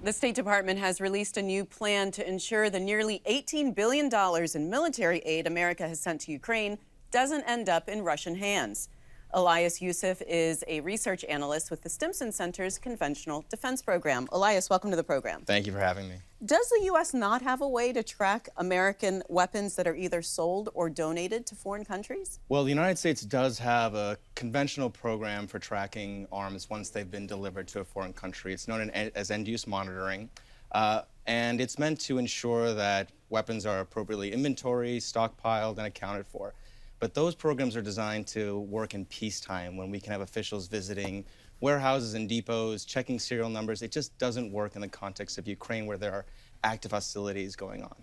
The State Department has released a new plan to ensure the nearly $18 billion in military aid America has sent to Ukraine doesn't end up in Russian hands. Elias Yousif is a research analyst with the Stimson Center's Conventional Defense Program. Elias, welcome to the program. Thank you for having me. Does the U.S. not have a way to track American weapons that are either sold or donated to foreign countries? Well, the United States does have a conventional program for tracking arms once they've been delivered to a foreign country. It's known as end-use monitoring, and it's meant to ensure that weapons are appropriately inventoried, stockpiled, and accounted for. But those programs are designed to work in peacetime when we can have officials visiting warehouses and depots, checking serial numbers. It just doesn't work in the context of Ukraine where there are active hostilities going on.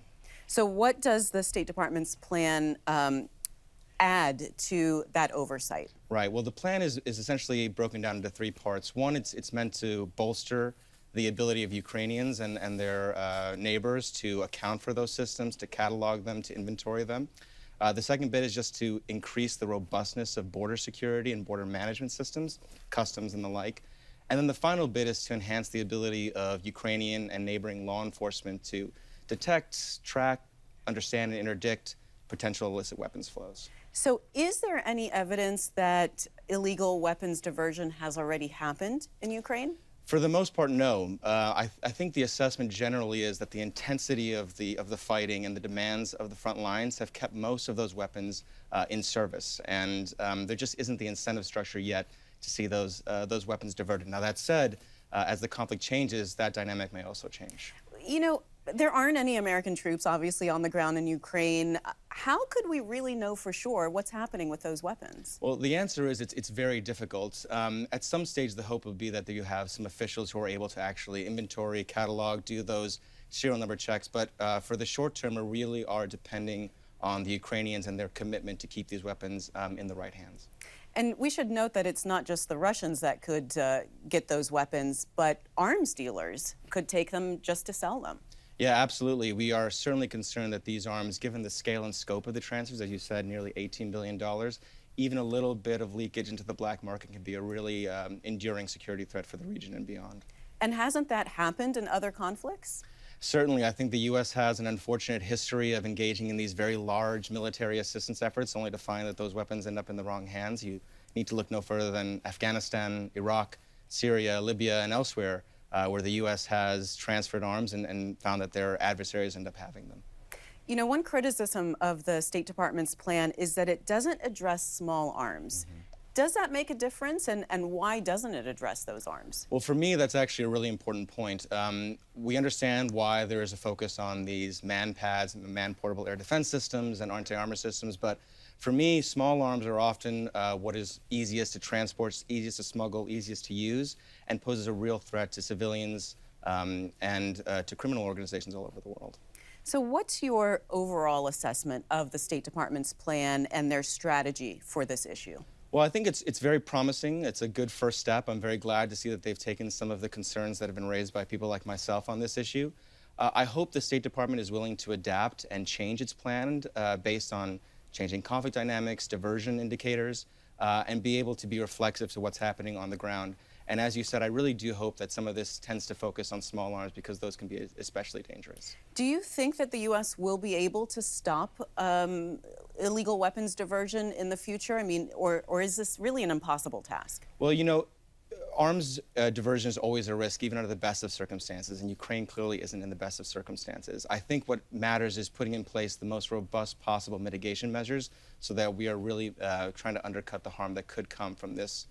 So what does the State Department's plan add to that oversight? Right. Well, the plan is essentially broken down into three parts. One, it's meant to bolster the ability of Ukrainians and their neighbors to account for those systems, to catalog them, to inventory them. The second bit is just to increase the robustness of border security and border management systems, customs and the like. And then the final bit is to enhance the ability of Ukrainian and neighboring law enforcement to detect, track, understand, and interdict potential illicit weapons flows. So is there any evidence that illegal weapons diversion has already happened in Ukraine? For the most part, no. I think the assessment generally is that the intensity of the fighting and the demands of the front lines have kept most of those weapons in service, and there just isn't the incentive structure yet to see those weapons diverted. Now, that said, as the conflict changes, that dynamic may also change. You know, there aren't any American troops, obviously, on the ground in Ukraine. How could we really know for sure what's happening with those weapons? Well, the answer is it's very difficult. At some stage, the hope would be that you have some officials who are able to actually inventory, catalog, do those serial number checks. But for the short term, we really are depending on the Ukrainians and their commitment to keep these weapons in the right hands. And we should note that it's not just the Russians that could get those weapons, but arms dealers could take them just to sell them. Yeah, absolutely. We are certainly concerned that these arms, given the scale and scope of the transfers, as you said, nearly $18 billion, even a little bit of leakage into the black market can be a really enduring security threat for the region and beyond. And hasn't that happened in other conflicts? Certainly. I think the U.S. has an unfortunate history of engaging in these very large military assistance efforts, only to find that those weapons end up in the wrong hands. You need to look no further than Afghanistan, Iraq, Syria, Libya, and elsewhere, where the U.S. has transferred arms and found that their adversaries end up having them. You know, one criticism of the State Department's plan is that it doesn't address small arms. Does that make a difference, and why doesn't it address those arms? Well, for me, that's actually a really important point. We understand why there is a focus on these man-pads, man-portable air defense systems and anti-armor systems, but for me, small arms are often what is easiest to transport, easiest to smuggle, easiest to use, and poses a real threat to civilians and to criminal organizations all over the world. So what's your overall assessment of the State Department's plan and their strategy for this issue? Well, I think it's very promising. It's a good first step. I'm very glad to see that they've taken some of the concerns that have been raised by people like myself on this issue. I hope the State Department is willing to adapt and change its plan based on changing conflict dynamics, diversion indicators, and be able to be reflexive to what's happening on the ground. And as you said, I really do hope that some of this tends to focus on small arms because those can be especially dangerous. Do you think that the U.S. will be able to stop illegal weapons diversion in the future? I mean, or is this really an impossible task? Well, you know, arms diversion is always a risk, even under the best of circumstances, and Ukraine clearly isn't in the best of circumstances. I think what matters is putting in place the most robust possible mitigation measures so that we are really trying to undercut the harm that could come from this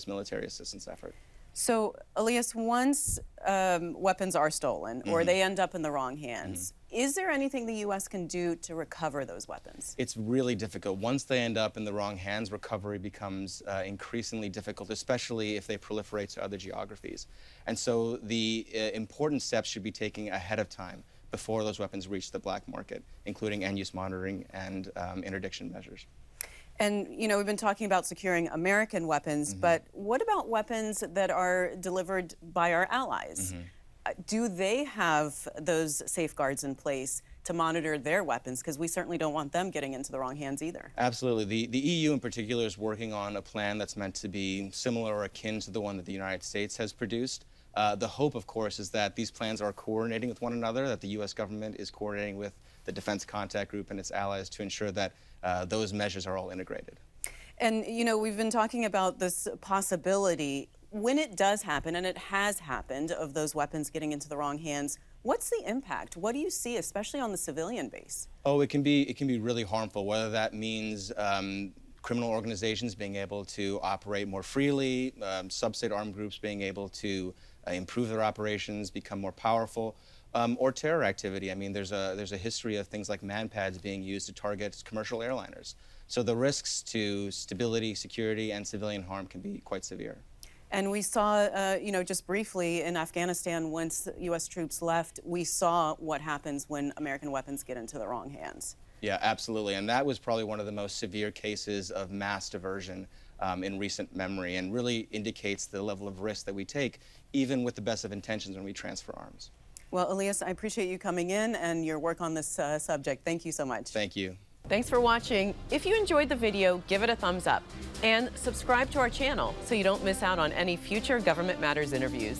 military assistance effort. So, Elias, once weapons are stolen or they end up in the wrong hands, is there anything the U.S. can do to recover those weapons? It's really difficult. Once they end up in the wrong hands, recovery becomes increasingly difficult, especially if they proliferate to other geographies. And so the important steps should be taken ahead of time before those weapons reach the black market, including end-use monitoring and interdiction measures. And, you know, we've been talking about securing American weapons, but what about weapons that are delivered by our allies? Do they have those safeguards in place to monitor their weapons? Because we certainly don't want them getting into the wrong hands either. Absolutely. The EU in particular is working on a plan that's meant to be similar or akin to the one that the United States has produced. The hope, of course, is that these plans are coordinating with one another, that the U.S. government is coordinating with the Defense Contact Group and its allies to ensure that those measures are all integrated. And, you know, we've been talking about this possibility. When it does happen, and it has happened, of those weapons getting into the wrong hands, what's the impact? What do you see, especially on the civilian base? Oh, it can be really harmful, whether that means criminal organizations being able to operate more freely, sub-state armed groups being able to improve their operations, become more powerful, or terror activity. I mean, there's a history of things like man-pads being used to target commercial airliners. So the risks to stability, security, and civilian harm can be quite severe. And we saw, you know, just briefly in Afghanistan, once U.S. troops left, we saw what happens when American weapons get into the wrong hands. Yeah, absolutely. And that was probably one of the most severe cases of mass diversion in recent memory, and really indicates the level of risk that we take, even with the best of intentions, when we transfer arms. Well, Elias, I appreciate you coming in and your work on this subject. Thank you so much. Thank you. Thanks for watching. If you enjoyed the video, give it a thumbs up and subscribe to our channel so you don't miss out on any future Government Matters interviews.